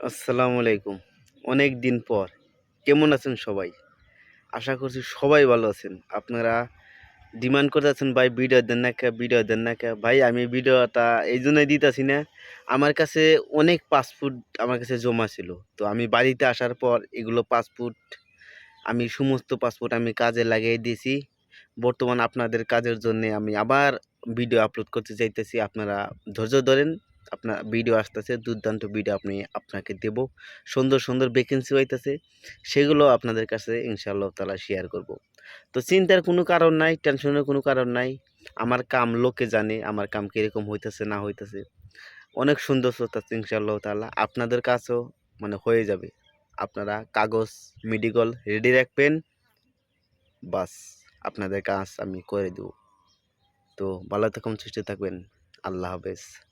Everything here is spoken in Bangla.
আসসালামু আলাইকুম। অনেক দিন পর কেমন আছেন সবাই? আশা করছি সবাই ভালো আছেন। আপনারা ডিমান্ড করতেছেন ভাই ভিডিও দেন না কে, ভিডিও দেন না কে? ভাই আমি ভিডিওটা এই জন্যই দিতেছি না। আমার কাছে অনেক পাসপোর্ট আমার কাছে জমা ছিল। তো আমি বাড়িতে আসার পর এগুলো পাসপোর্ট আমি সমস্ত পাসপোর্ট আমি কাজে লাগিয়ে দিয়েছি। বর্তমান আপনাদের কাজের জন্যে আমি আবার ভিডিও আপলোড করতে চাইতেছি। আপনারা ধৈর্য ধরেন। আপনার ভিডিও আসতেছে, দুর্দান্ত ভিডিও আপনাকে দেব। সুন্দর, সুন্দর ভ্যাকেন্সি হইতেছে। সেগুলো আপনাদের কাছে ইনশাআল্লাহ তাআলা শেয়ার করব। তো চিন্তার কোনো কারণ নাই, টেনশনের কোনো কারণ নাই। আমার কাম লোকে জানে, আমার কাম কিরকম হইতেছে না হইতেছে। অনেক সুন্দর চলতেছে ইনশাআল্লাহ তাআলা। আপনাদের কাছেও মানে হয়ে যাবে। আপনারা কাগজ, মেডিকেল রেডি রাখবেন। বাস আপনাদের কাজ আমি করে দেব। তো ভালো থাকুন, সুস্থ থাকবেন। আল্লাহ হাফেজ।